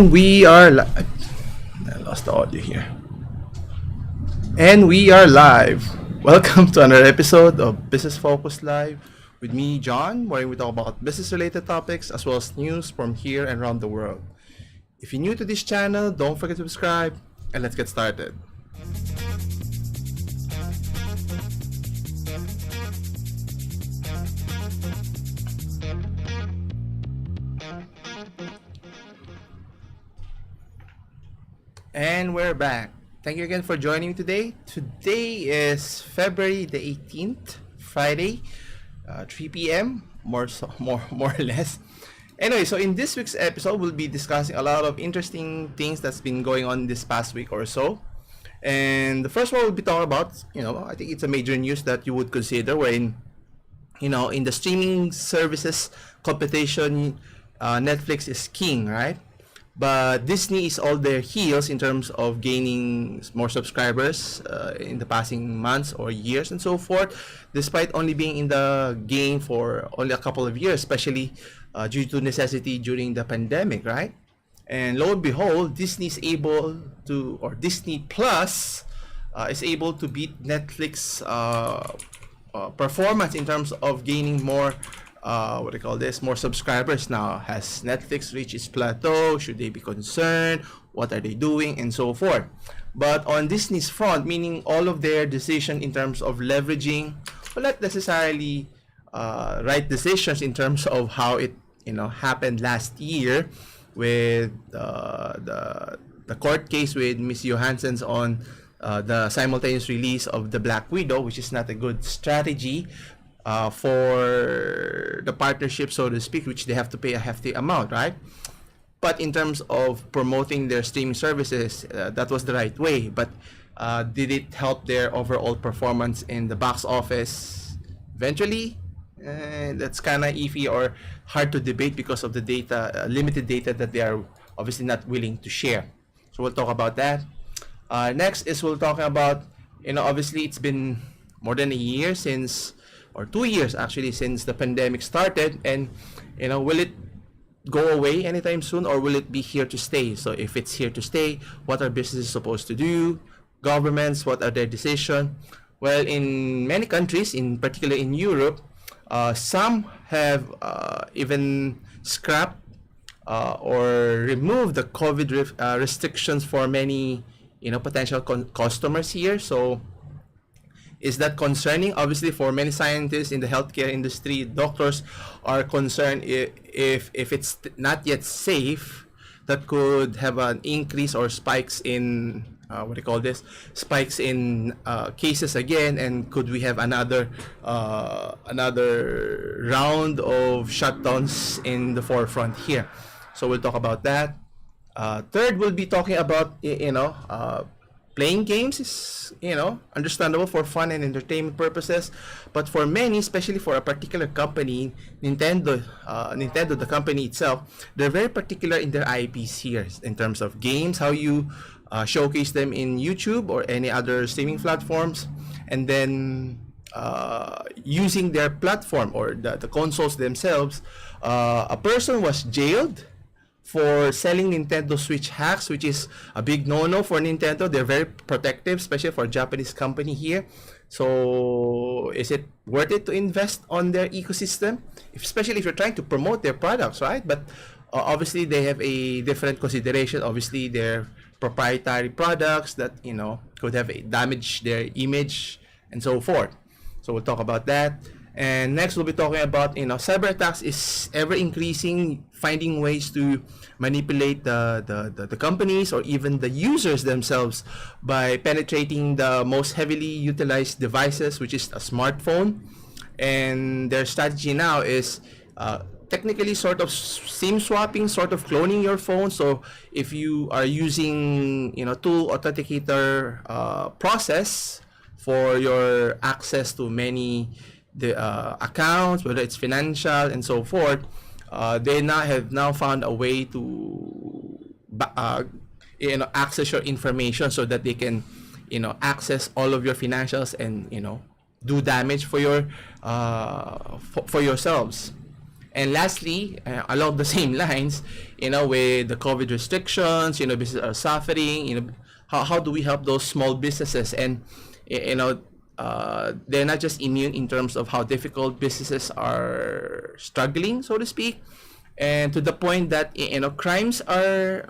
And we are live. I lost the audio here. And we are live. Welcome to another episode of Business Focus Live with me, John, where we talk about business-related topics as well as news from here and around the world. If you're new to this channel, don't forget to subscribe, and let's get started. And we're back. Thank you again for joining me today. Today is February the 18th, Friday, 3 p.m. More or less. Anyway, so in this week's episode, we'll be discussing a lot of interesting things that's been going on this past week or so. And the first one we'll be talking about, I think it's a major news that you would consider wherein, in the streaming services competition, Netflix is king, right? But Disney is all their heels in terms of gaining more subscribers in the passing months or years and so forth, despite only being in the game for only a couple of years, especially due to necessity during the pandemic, right? And lo and behold, Disney Plus is able to beat Netflix performance in terms of gaining more more subscribers now. Has Netflix reached its plateau? Should they be concerned? What are they doing? And so forth. But on Disney's front, meaning all of their decision in terms of leveraging, well, not necessarily right decisions in terms of how it happened last year with the court case with Miss Johansson's on the simultaneous release of the Black Widow, which is not a good strategy for the partnership, so to speak, which they have to pay a hefty amount, right? But in terms of promoting their streaming services, that was the right way. But did it help their overall performance in the box office? Eventually, that's kind of iffy or hard to debate because of the data, limited data that they are obviously not willing to share. So we'll talk about that. Next is we'll talk about, obviously it's been more than a year or 2 years actually since the pandemic started, and will it go away anytime soon, or will it be here to stay? So if it's here to stay, what are businesses supposed to do? Governments, what are their decisions? Well, in many countries, in particular in Europe, some have even scrapped or removed the COVID restrictions for many potential customers here. So is that concerning? Obviously, for many scientists in the healthcare industry, doctors are concerned if it's not yet safe, that could have an increase or spikes in spikes in cases again, and could we have another round of shutdowns in the forefront here? So we'll talk about that. Third, we'll be talking about playing games is, understandable for fun and entertainment purposes, but for many, especially for a particular company, Nintendo, the company itself, they're very particular in their IPs here in terms of games, how you showcase them in YouTube or any other streaming platforms, and then using their platform or the consoles themselves. A person was jailed for selling Nintendo Switch hacks, which is a big no-no for Nintendo. They're very protective, especially for a Japanese company here. So is it worth it to invest on their ecosystem, especially if you're trying to promote their products, right? But obviously they have a different consideration. Obviously they're proprietary products that could have damaged their image and so forth. So we'll talk about that. And next we'll be talking about cyber attacks is ever increasing, finding ways to manipulate the companies or even the users themselves by penetrating the most heavily utilized devices, which is a smartphone. And their strategy now is technically sort of SIM swapping, sort of cloning your phone. So if you are using two authenticator process for your access to many accounts, whether it's financial and so forth, they have now found a way to access your information so that they can access all of your financials and do damage for your for yourselves. And lastly, along the same lines, with the COVID restrictions, businesses are suffering. How do we help those small businesses? And they're not just immune in terms of how difficult businesses are struggling, so to speak, and to the point that crimes are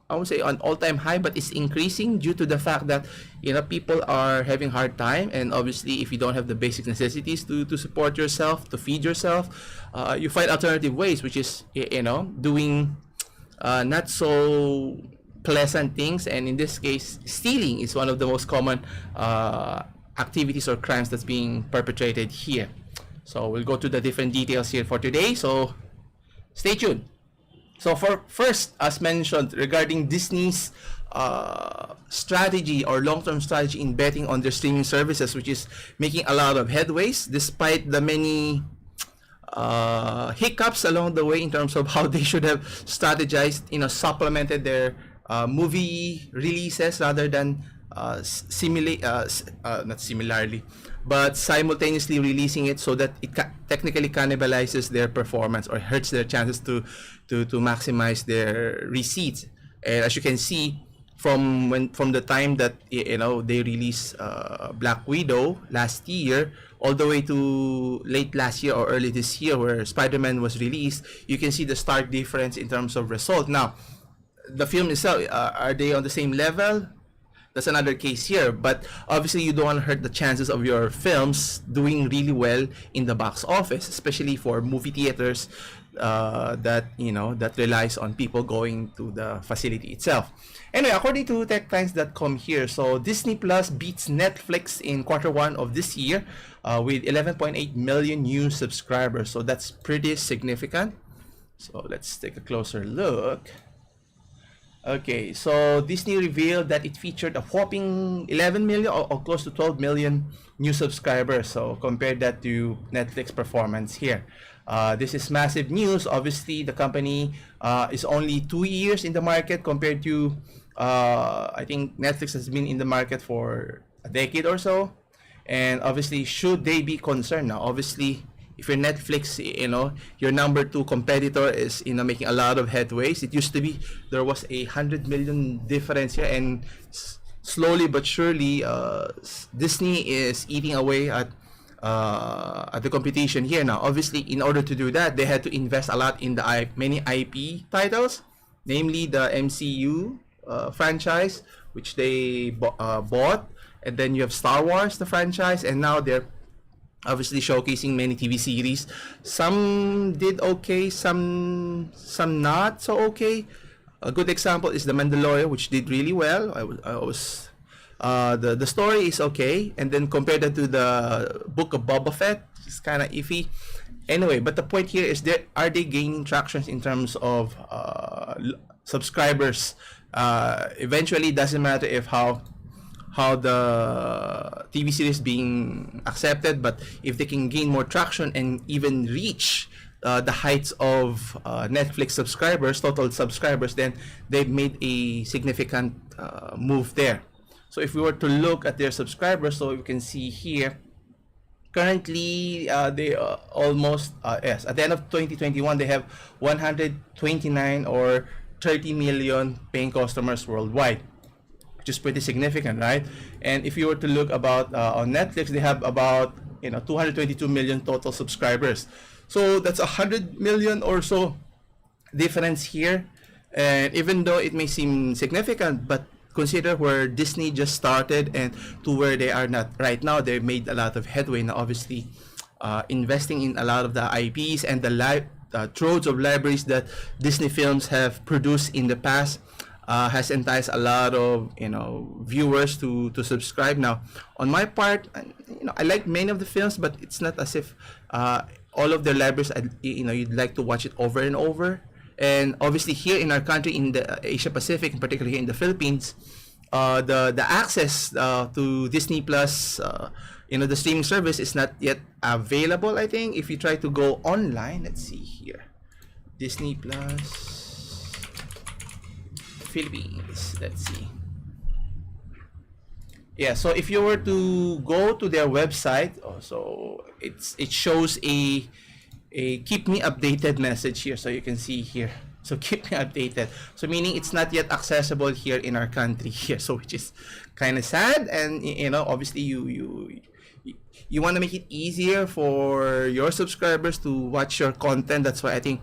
I would say on all-time high, but it's increasing due to the fact that people are having hard time, and obviously if you don't have the basic necessities to support yourself, to feed yourself, you find alternative ways, which is doing not so pleasant things, and in this case, stealing is one of the most common activities or crimes that's being perpetrated here. So we'll go to the different details here for today. So stay tuned. So for first, as mentioned, regarding Disney's strategy or long-term strategy in betting on their streaming services, which is making a lot of headways despite the many hiccups along the way in terms of how they should have strategized, supplemented their movie releases rather than not similarly, but simultaneously releasing it so that it technically cannibalizes their performance or hurts their chances to maximize their receipts. And as you can see, from the time that they released Black Widow last year all the way to late last year or early this year where Spider-Man was released, you can see the stark difference in terms of result. Now, the film itself, are they on the same level? That's another case here, but obviously you don't want to hurt the chances of your films doing really well in the box office, especially for movie theaters that relies on people going to the facility itself. Anyway, according to TechTimes.com here, so Disney Plus beats Netflix in Q1 of this year with 11.8 million new subscribers. So that's pretty significant. So let's take a closer look. Okay, so Disney revealed that it featured a whopping 11 million or close to 12 million new subscribers. So compare that to Netflix performance here. This is massive news. Obviously, the company is only 2 years in the market compared to, I think Netflix has been in the market for a decade or so. And obviously, should they be concerned now? Obviously, if you're Netflix, your number 2 competitor is, making a lot of headways. It used to be there was 100 million difference here, and slowly but surely, Disney is eating away at the competition here now. Obviously, in order to do that, they had to invest a lot in the many IP titles, namely the MCU franchise, which they bought, and then you have Star Wars, the franchise, and now they're obviously showcasing many TV series. Some did okay, some not so okay. A good example is The Mandalorian, which did really well. The story is okay, and then compared that to the Book of Boba Fett, it's kind of iffy. Anyway, but the point here is, are they gaining traction in terms of subscribers? Eventually, it doesn't matter if how the TV series being accepted, but if they can gain more traction and even reach the heights of Netflix subscribers, total subscribers, then they've made a significant move there. So if we were to look at their subscribers, so you can see here, currently they almost yes, at the end of 2021 they have 129 or 30 million paying customers worldwide, which is pretty significant, right? And if you were to look about on Netflix, they have about 222 million total subscribers. So that's 100 million or so difference here. And even though it may seem significant, but consider where Disney just started and to where they are not right now. They made a lot of headway now, obviously investing in a lot of the IPs and the troves of libraries that Disney films have produced in the past. Has enticed a lot of viewers to subscribe. Now, on my part, I like many of the films, but it's not as if all of their libraries you'd like to watch it over and over. And obviously here in our country, in the Asia Pacific, in particular here in the Philippines, the access to Disney Plus, the streaming service is not yet available. I think if you try to go online, let's see here, Disney Plus Philippines. Let's see. Yeah, so if you were to go to their website, so it shows a a keep me updated message here, so you can see here. So keep me updated. So meaning it's not yet accessible here in our country here. So which is kind of sad, and obviously you want to make it easier for your subscribers to watch your content. That's why I think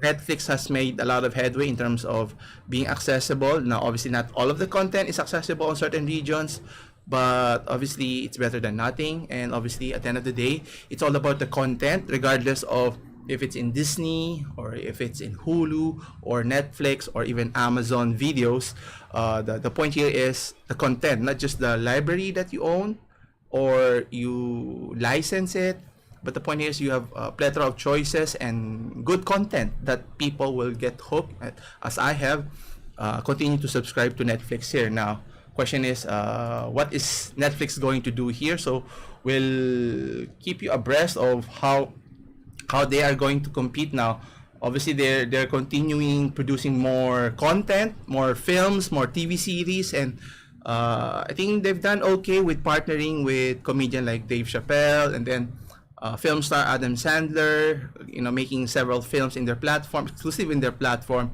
Netflix has made a lot of headway in terms of being accessible. Now, obviously, not all of the content is accessible in certain regions, but obviously, it's better than nothing. And obviously, at the end of the day, it's all about the content, regardless of if it's in Disney or if it's in Hulu or Netflix or even Amazon videos. The point here is the content, not just the library that you own or you license it. But the point here is you have a plethora of choices and good content that people will get hooked, as I have. Continue to subscribe to Netflix here. Now, question is, what is Netflix going to do here? So we'll keep you abreast of how they are going to compete now. Obviously, they're continuing producing more content, more films, more TV series, and I think they've done okay with partnering with comedian like Dave Chappelle, and then film star Adam Sandler, making several films in their platform, exclusive in their platform.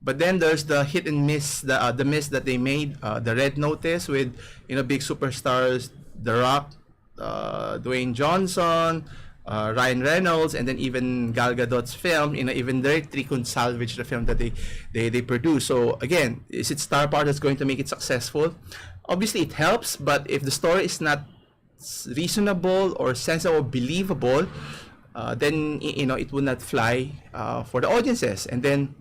But then there's the hit and miss, the miss that they made, the Red Notice with big superstars, The Rock, Dwayne Johnson, Ryan Reynolds, and then even Gal Gadot's film. Even they couldn't salvage the film that they produce. So again, is it star power that's going to make it successful? Obviously, it helps, but if the story is not reasonable or sensible, believable, then it will not fly for the audiences. And then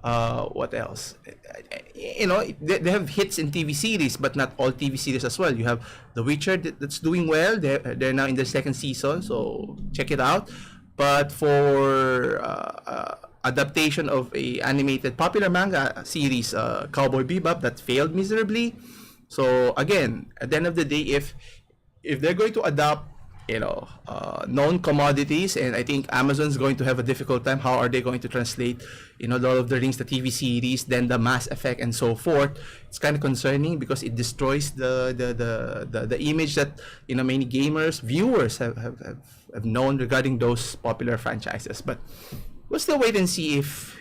what else? They have hits in TV series, but not all TV series as well. You have The Witcher that's doing well. They're now in their second season, so check it out. But for adaptation of a animated popular manga series, Cowboy Bebop, that failed miserably. So again, at the end of the day, if they're going to adopt known commodities, and I think Amazon's going to have a difficult time. How are they going to translate Lord of the Rings, the TV series, then the Mass Effect and so forth? It's kind of concerning because it destroys the image that many gamers, viewers have known regarding those popular franchises. But we'll still wait and see if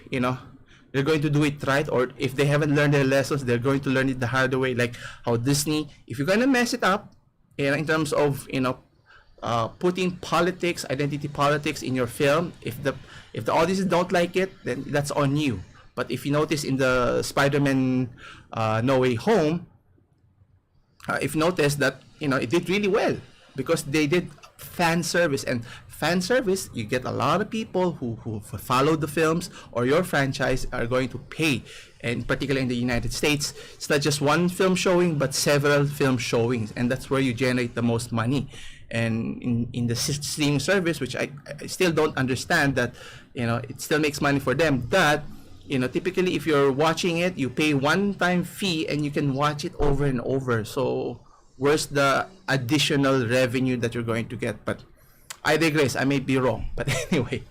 they're going to do it right, or if they haven't learned their lessons, they're going to learn it the hard way, like how Disney, if you're gonna mess it up in terms of putting politics, identity politics in your film, if the audiences don't like it, then that's on you. But if you notice in the Spider-Man No Way Home, if you notice that it did really well because they did fan service, and fan service, you get a lot of people who follow the films or your franchise are going to pay. And particularly in the United States, it's not just one film showing, but several film showings, and that's where you generate the most money. And in the streaming service, which I still don't understand, that it still makes money for them, that typically if you're watching it, you pay one-time fee and you can watch it over and over. So where's the additional revenue that you're going to get? But I digress, I may be wrong. But anyway,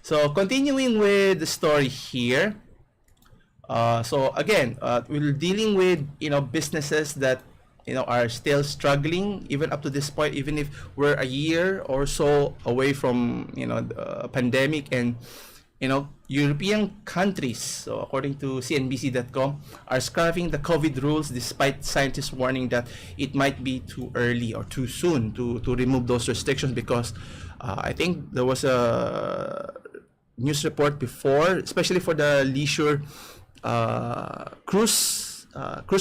so continuing with the story here. So again, we're dealing with businesses that are still struggling even up to this point, even if we're a year or so away from the pandemic. And European countries, so according to CNBC.com, are scrapping the COVID rules despite scientists warning that it might be too early or too soon to remove those restrictions, because I think there was a news report before, especially for the leisure cruise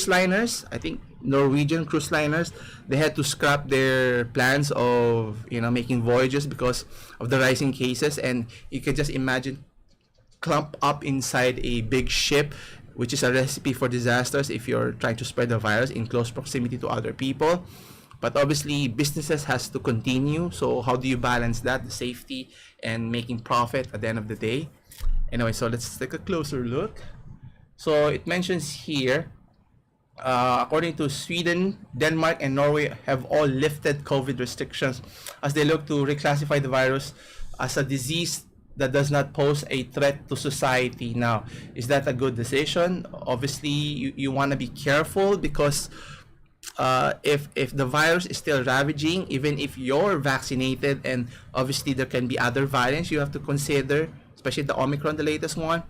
liners. I think Norwegian cruise liners, they had to scrap their plans of making voyages because of the rising cases. And you can just imagine clump up inside a big ship, which is a recipe for disasters if you're trying to spread the virus in close proximity to other people. But obviously businesses has to continue, so how do you balance that, the safety and making profit at the end of the day? Anyway, so let's take a closer look. So it mentions here, according to Sweden, Denmark, and Norway have all lifted COVID restrictions as they look to reclassify the virus as a disease that does not pose a threat to society. Now, is that a good decision? Obviously, you want to be careful because if the virus is still ravaging, even if you're vaccinated, and obviously there can be other variants you have to consider, especially the Omicron, the latest one.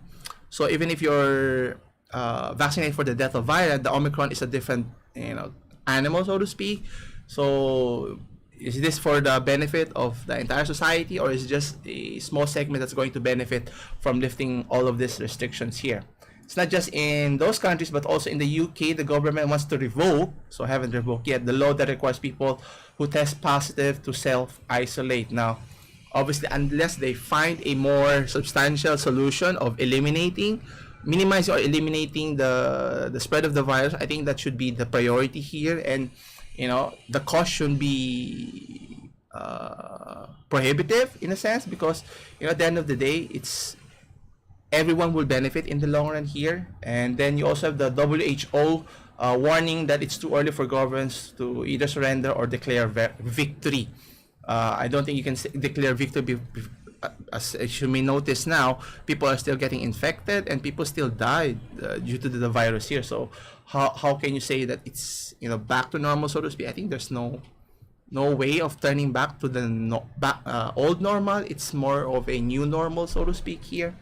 So even if you're vaccinated for the Delta variant, the Omicron is a different, animal, so to speak. So is this for the benefit of the entire society, or is it just a small segment that's going to benefit from lifting all of these restrictions here? It's not just in those countries, but also in the UK, the government wants to revoke, so haven't revoked yet, the law that requires people who test positive to self-isolate. Now, obviously, unless they find a more substantial solution of minimizing or eliminating the spread of the virus, I think that should be the priority here. And, the cost shouldn't be prohibitive in a sense, because, at the end of the day, everyone will benefit in the long run here. And then you also have the WHO warning that it's too early for governments to either surrender or declare victory. I don't think you can declare victory as you may notice now, people are still getting infected and people still died due to the virus here. So how can you say that it's back to normal, so to speak? I think there's no way of turning back to the old normal. It's more of a new normal, so to speak, here.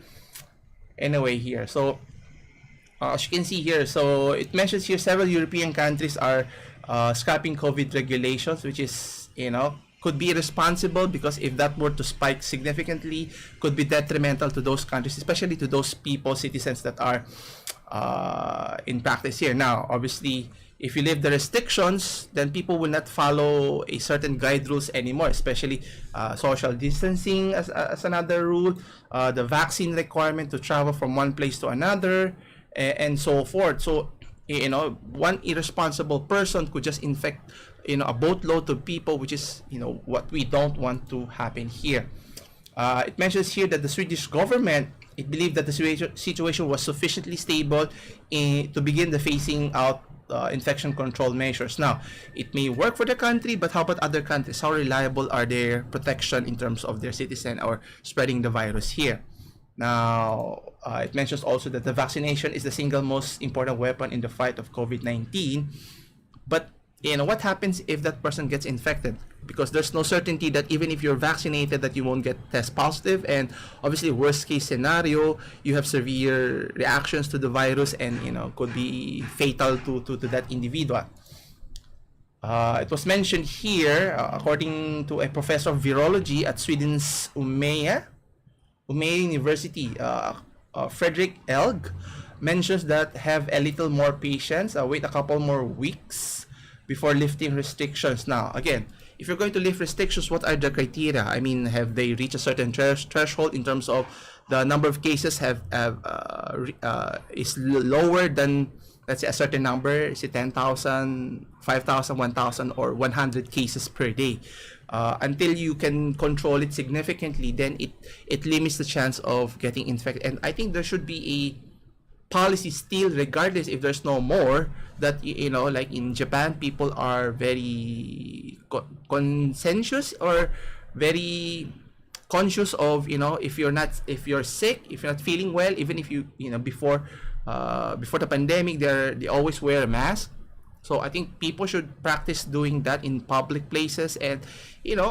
Anyway, here, so as you can see here, so it mentions here several European countries are scrapping COVID regulations, which is, could be responsible, because if that were to spike significantly, could be detrimental to those countries, especially to those people, citizens that are in practice here. Now, obviously, if you lift the restrictions, then people will not follow a certain guide rules anymore, especially social distancing as another rule, the vaccine requirement to travel from one place to another, and so forth. So, one irresponsible person could just infect, a boatload of people, which is, what we don't want to happen here. It mentions here that the Swedish government, it believed that the situation was sufficiently stable to begin the phasing out infection control measures. Now, it may work for the country, but how about other countries? How reliable are their protection in terms of their citizen or spreading the virus here? Now, it mentions also that the vaccination is the single most important weapon in the fight of COVID-19. But, what happens if that person gets infected? Because there's no certainty that even if you're vaccinated, that you won't get test positive. And obviously, worst case scenario, you have severe reactions to the virus and, could be fatal to that individual. It was mentioned here, according to a professor of virology at Sweden's Umeå University, Fredrik Elg, mentions that have a little more patience, wait a couple more weeks before lifting restrictions. Now, again, if you're going to lift restrictions, what are the criteria? I mean, have they reached a certain threshold in terms of the number of cases is lower than, let's say, a certain number? Is it 10,000, 5,000, 1,000, or 100 cases per day? Until you can control it significantly, then it limits the chance of getting infected. And I think there should be a policy still, regardless if there's no more, that like in Japan, people are very conscientious or very conscious of, if you're sick, if you're not feeling well, even if before the pandemic, they always wear a mask. So I think people should practice doing that in public places, and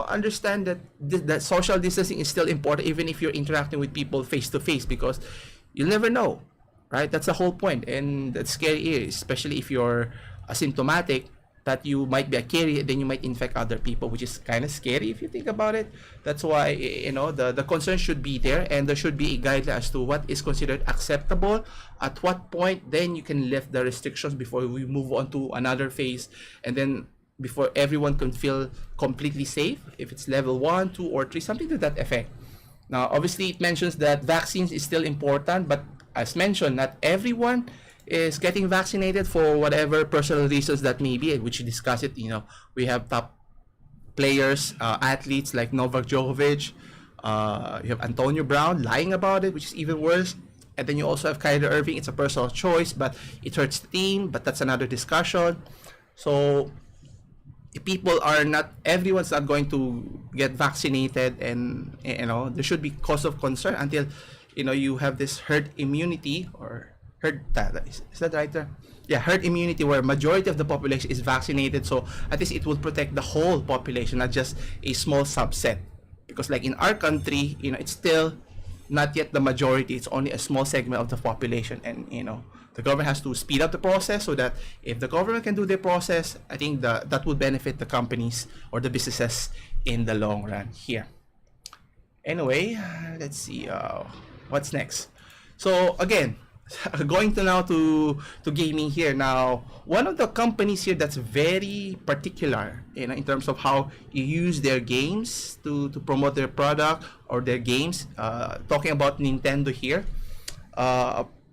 understand that that social distancing is still important, even if you're interacting with people face to face, because you'll never know. Right, that's the whole point, and that's scary, especially if you're asymptomatic, that you might be a carrier, then you might infect other people, which is kind of scary if you think about it. That's why the concern should be there, and there should be a guideline as to what is considered acceptable, at what point then you can lift the restrictions before we move on to another phase, and then before everyone can feel completely safe, if it's level 1, 2, or 3, something to that effect. Now, obviously, it mentions that vaccines is still important, but as mentioned, not everyone is getting vaccinated for whatever personal reasons that may be, which we discussed it. We have top players, athletes like Novak Djokovic. You have Antonio Brown lying about it, which is even worse. And then you also have Kyrie Irving. It's a personal choice, but it hurts the team. But that's another discussion. So everyone's not going to get vaccinated, and there should be cause of concern until you have this herd immunity, or is that right there? Yeah, herd immunity, where majority of the population is vaccinated, so at least it will protect the whole population, not just a small subset. Because like in our country, it's still not yet the majority. It's only a small segment of the population, and the government has to speed up the process, so that if the government can do their process, I think that will benefit the companies or the businesses in the long run here. Anyway, let's see what's next. So again, going to now to gaming here. Now, one of the companies here that's very particular, in terms of how you use their games to promote their product or their games. Talking about Nintendo here.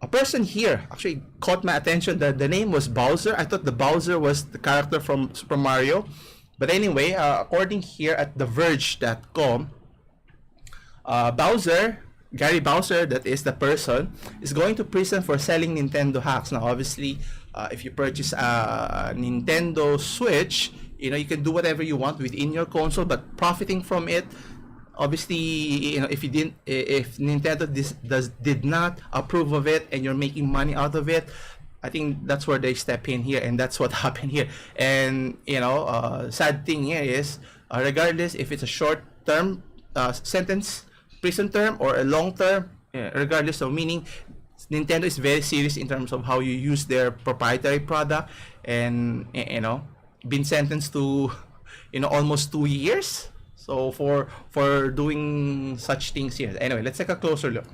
A person here actually caught my attention. The name was Bowser. I thought the Bowser was the character from Super Mario. But anyway, according here at TheVerge.com, Gary Bowser, that is the person, is going to prison for selling Nintendo hacks. Now, obviously, if you purchase a Nintendo Switch, you can do whatever you want within your console, but profiting from it, obviously, if Nintendo did not approve of it and you're making money out of it, I think that's where they step in here, and that's what happened here. And sad thing here is, regardless if it's a short-term sentence, prison term, or a long term, regardless of meaning, Nintendo is very serious in terms of how you use their proprietary product, and been sentenced to almost 2 years. So for doing such things here. Anyway, let's take a closer look.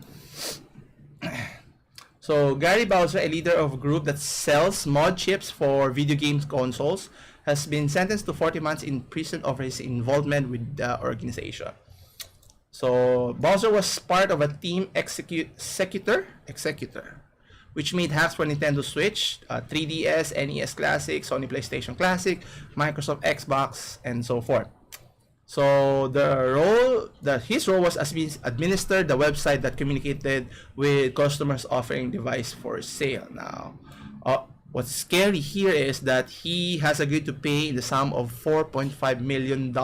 So Gary Bowser, a leader of a group that sells mod chips for video games consoles, has been sentenced to 40 months in prison over his involvement with the organization. So Bowser was part of a team executor, which made hacks for Nintendo Switch, 3DS, NES Classic, Sony PlayStation Classic, Microsoft Xbox, and so forth. So his role was as administer the website that communicated with customers offering device for sale. Now, what's scary here is that he has agreed to pay the sum of $4.5 million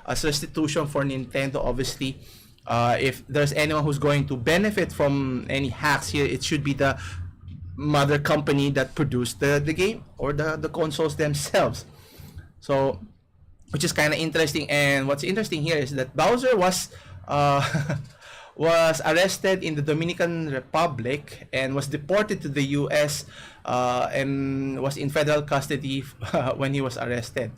as restitution for Nintendo. Obviously, if there's anyone who's going to benefit from any hacks here, it should be the mother company that produced the game, or the consoles themselves. So, which is kind of interesting. And what's interesting here is that Bowser was was arrested in the Dominican Republic and was deported to the US, and was in federal custody when he was arrested.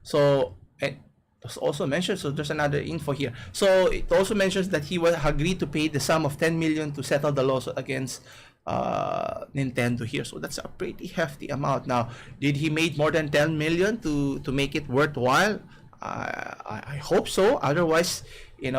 So it was also mentioned, so there's another info here. So it also mentions that he was agreed to pay the sum of $10 million to settle the lawsuit against Nintendo here. So that's a pretty hefty amount. Now, did he make more than 10 million to make it worthwhile? I hope so. Otherwise,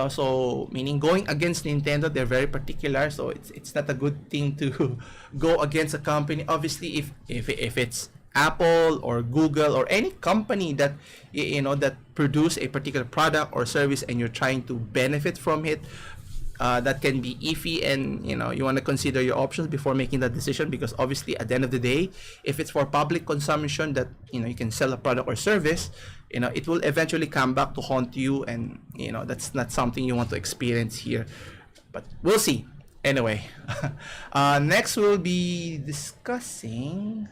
so meaning going against Nintendo, they're very particular. So it's not a good thing to go against a company. Obviously, if it's Apple or Google or any company that that produce a particular product or service, and you're trying to benefit from it, that can be iffy, and you want to consider your options before making that decision, because obviously at the end of the day, if it's for public consumption that you can sell a product or service, it will eventually come back to haunt you, and that's not something you want to experience here. But we'll see. Anyway, next we'll be discussing,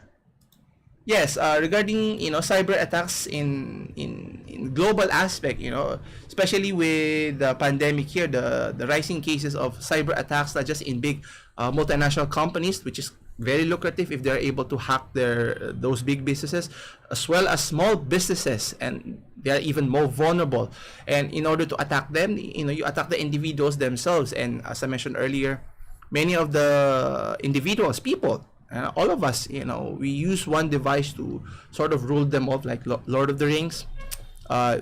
yes, regarding cyber attacks in global aspect, especially with the pandemic here, the rising cases of cyber attacks, not just in big multinational companies, which is very lucrative if they're able to hack those big businesses, as well as small businesses, and they're even more vulnerable. And in order to attack them, you attack the individuals themselves. And as I mentioned earlier, many of the individuals, people, all of us, we use one device to sort of rule them off, like Lord of the Rings.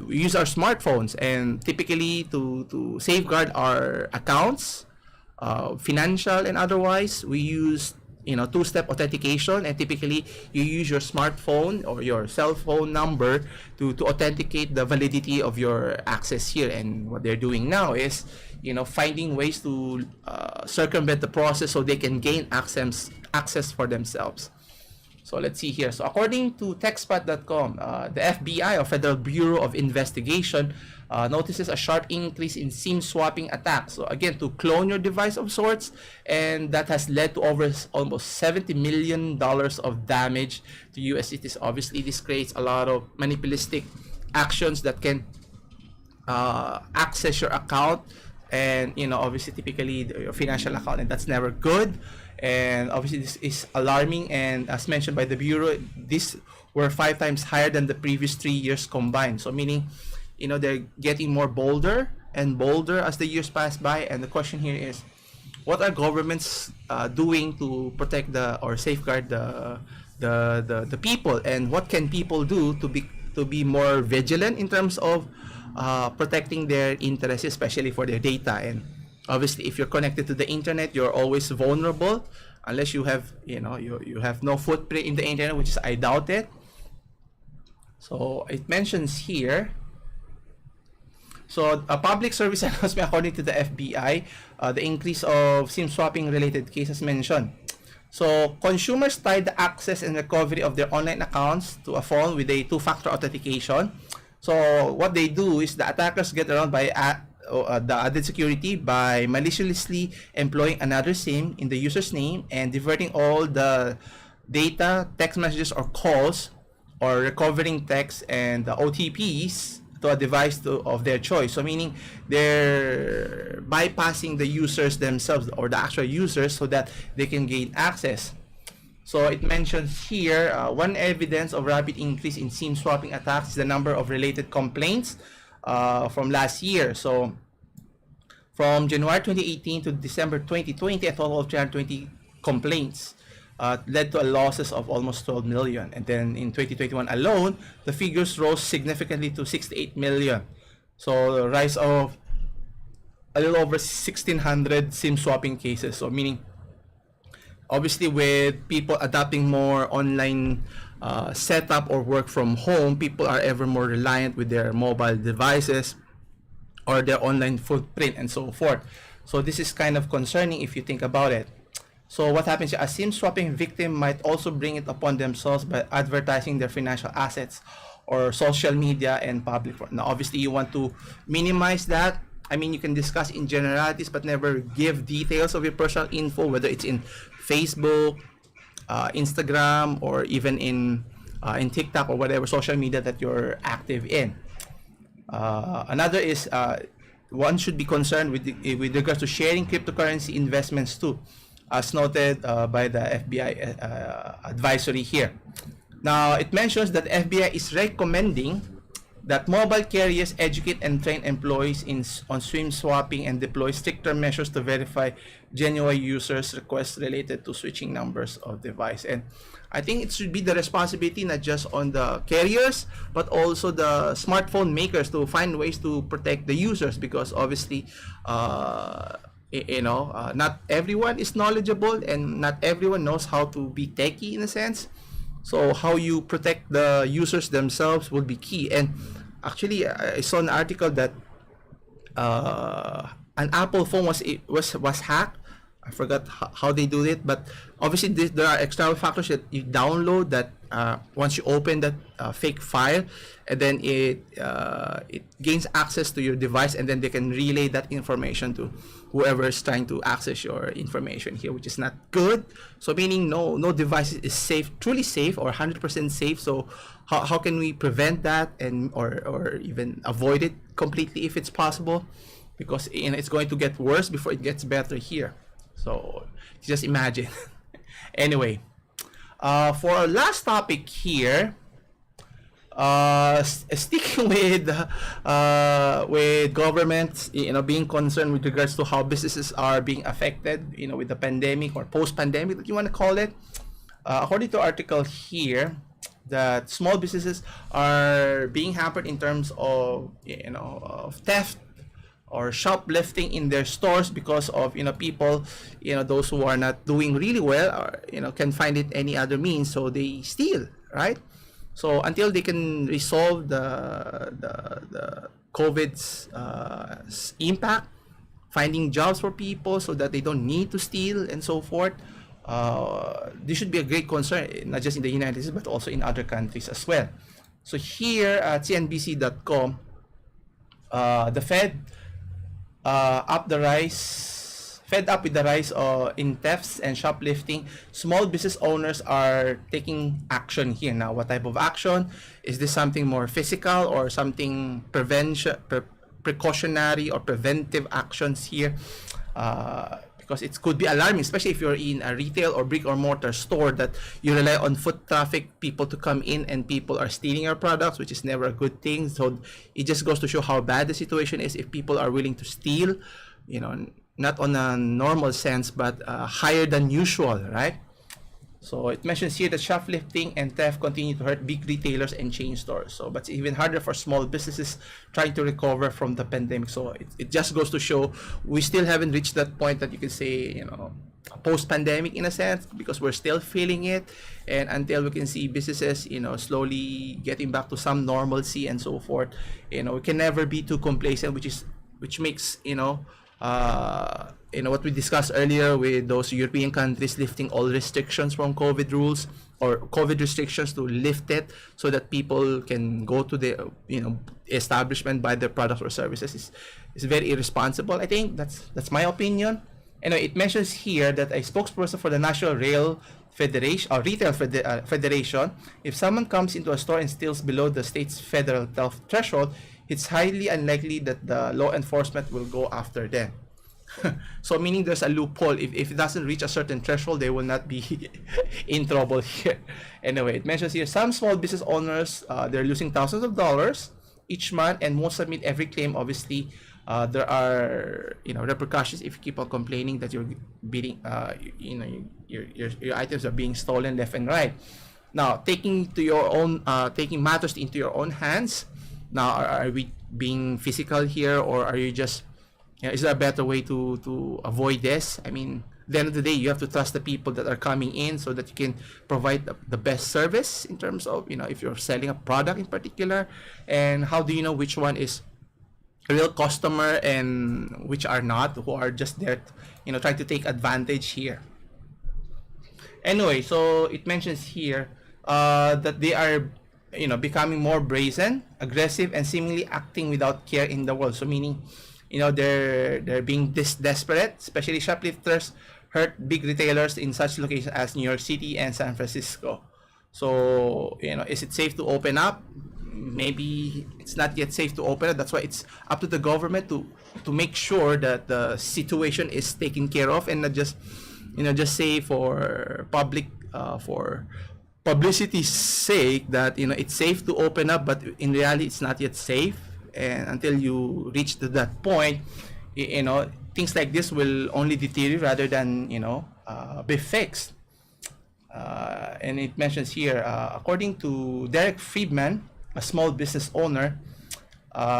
We use our smartphones, and typically to safeguard our accounts, financial and otherwise, we use two-step authentication, and typically you use your smartphone or your cell phone number to authenticate the validity of your access here. And what they're doing now is finding ways to circumvent the process so they can gain access for themselves. So let's see here. So according to techspot.com, the FBI, or Federal Bureau of Investigation, notices a sharp increase in SIM swapping attacks. So again, to clone your device of sorts, and that has led to over almost $70 million of damage to US cities. Obviously, this creates a lot of manipulistic actions that can access your account, and obviously typically your financial account, and that's never good. And obviously this is alarming, and as mentioned by the bureau, these were 5 times higher than the previous 3 years combined. So meaning they're getting more bolder and bolder as the years pass by. And the question here is, what are governments doing to protect or safeguard the people, and what can people do to be more vigilant in terms of protecting their interests, especially for their data? And obviously, if you're connected to the internet, you're always vulnerable, unless you have you have no footprint in the internet, which is, I doubt it. So it mentions here. So a public service announcement, according to the FBI, the increase of SIM swapping related cases mentioned. So consumers tied the access and recovery of their online accounts to a phone with a 2-factor authentication. So what they do is the attackers get around by the added security by maliciously employing another SIM in the user's name and diverting all the data, text messages, or calls, or recovering text and the OTPs to a device of their choice. So meaning they're bypassing the users themselves, or the actual users, so that they can gain access. So it mentions here, one evidence of rapid increase in SIM swapping attacks is the number of related complaints from last year. So from January 2018 to December 2020, a total of 320 complaints led to a losses of almost 12 million. And then in 2021 alone, the figures rose significantly to 68 million. So a rise of a little over 1,600 SIM swapping cases. So meaning, obviously, with people adopting more online setup or work from home, people are ever more reliant with their mobile devices or their online footprint and so forth. So this is kind of concerning if you think about it. So what happens, a SIM swapping victim might also bring it upon themselves by advertising their financial assets or social media and public. Now, obviously, you want to minimize that. I mean, you can discuss in generalities, but never give details of your personal info, whether it's in Facebook, Instagram, or even in TikTok or whatever social media that you're active in. Another is one should be concerned with regards to sharing cryptocurrency investments too, as noted by the FBI advisory here. Now, it mentions that FBI is recommending that mobile carriers educate and train employees on SIM swapping and deploy stricter measures to verify genuine users' requests related to switching numbers of device. And I think it should be the responsibility not just on the carriers, but also the smartphone makers to find ways to protect the users, because obviously not everyone is knowledgeable and not everyone knows how to be techie in a sense. So how you protect the users themselves will be key. And actually, I saw an article that an Apple phone was hacked. I forgot how they do it, but obviously there are external factors that you download that once you open that fake file, and then it gains access to your device, and then they can relay that information to whoever is trying to access your information here, which is not good. So meaning no device is safe, truly safe, or 100% safe. So how can we prevent that, and or even avoid it completely if it's possible? Because it's going to get worse before it gets better here. So just imagine. Anyway, for our last topic here, sticking with governments, being concerned with regards to how businesses are being affected, with the pandemic or post-pandemic that you want to call it. According to article here, that small businesses are being hampered in terms of of theft or shoplifting in their stores because of people, those who are not doing really well, or can find it any other means, so they steal, right? So until they can resolve the COVID's impact, finding jobs for people so that they don't need to steal and so forth, this should be a great concern, not just in the United States but also in other countries as well. So here at CNBC.com, the Fed up with the rise in thefts and shoplifting, small business owners are taking action here. Now, what type of action? Is this something more physical or something precautionary or preventive actions here? Because it could be alarming, especially if you're in a retail or brick or mortar store that you rely on foot traffic, people to come in, and people are stealing your products, which is never a good thing. So it just goes to show how bad the situation is if people are willing to steal, not on a normal sense, but higher than usual, right? So it mentions here that shoplifting and theft continue to hurt big retailers and chain stores. So, but it's even harder for small businesses trying to recover from the pandemic. So it just goes to show we still haven't reached that point that you can say, post-pandemic in a sense, because we're still feeling it. And until we can see businesses, slowly getting back to some normalcy and so forth, we can never be too complacent, which makes, what we discussed earlier with those European countries lifting all restrictions from COVID rules or COVID restrictions to lift it so that people can go to the establishment, buy their products or services is very irresponsible. I think that's my opinion. It mentions here that a spokesperson for the National Rail Federation or Retail Federation, if someone comes into a store and steals below the state's federal theft threshold, it's highly unlikely that the law enforcement will go after them. So meaning there's a loophole. If it doesn't reach a certain threshold, they will not be in trouble here. Anyway, it mentions here some small business owners, they're losing thousands of dollars each month and won't submit every claim. Obviously, there are repercussions if you keep on complaining that you're being your items are being stolen left and right. Now, taking matters into your own hands. Now, are we being physical here, or are you just is there a better way to avoid this? I mean, at the end of the day, you have to trust the people that are coming in so that you can provide the best service in terms of, if you're selling a product in particular, and how do you know which one is a real customer and which are not, who are just there, trying to take advantage here. Anyway, so it mentions here that they are, becoming more brazen, aggressive, and seemingly acting without care in the world. So meaning, they're being desperate, especially shoplifters hurt big retailers in such locations as New York City and San Francisco. So, is it safe to open up? Maybe it's not yet safe to open up. That's why it's up to the government to make sure that the situation is taken care of, and not just, just say for publicity's sake that, it's safe to open up, but in reality it's not yet safe. And until you reach to that point, things like this will only deteriorate rather than be fixed. And it mentions here, according to Derek Friedman, a small business owner,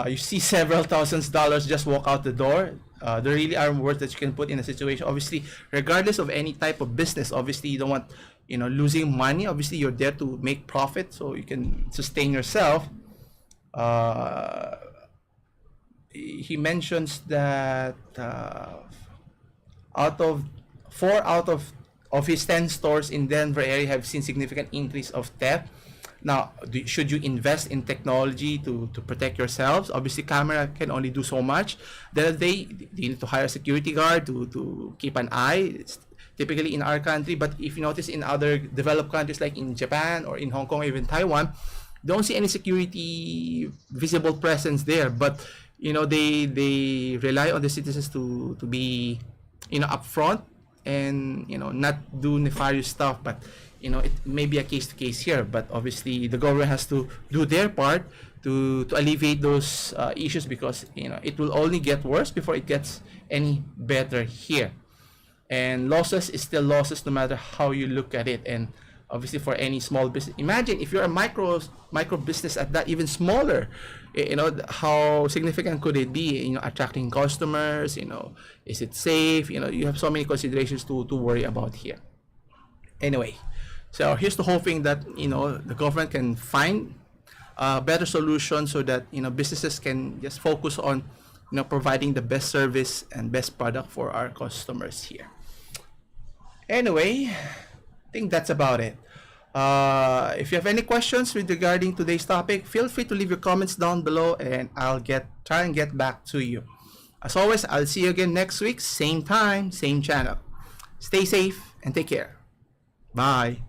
you see several $1,000s just walk out the door. There really are words that you can put in a situation. Obviously, regardless of any type of business, obviously you don't want losing money. Obviously, you're there to make profit so you can sustain yourself. He mentions that four out of his 10 stores in Denver area have seen significant increase of theft. Now, should you invest in technology to protect yourselves? Obviously, camera can only do so much. Then they need to hire a security guard to keep an eye. It's typically in our country, but if you notice in other developed countries like in Japan or in Hong Kong or even Taiwan, don't see any security visible presence there. But they rely on the citizens to be upfront and not do nefarious stuff. But it may be a case to case here, but obviously the government has to do their part to alleviate those issues, because it will only get worse before it gets any better here. And losses is still losses no matter how you look at it. And obviously for any small business, imagine if you're a micro business at that, even smaller, how significant could it be? Attracting customers, is it safe? You have so many considerations to worry about here. Anyway, so here's to hoping that the government can find a better solution so that businesses can just focus on providing the best service and best product for our customers here. Anyway, I think that's about it. If you have any questions with regarding today's topic, feel free to leave your comments down below, and I'll try and get back to you. As always, I'll see you again next week, same time, same channel. Stay safe and take care. Bye.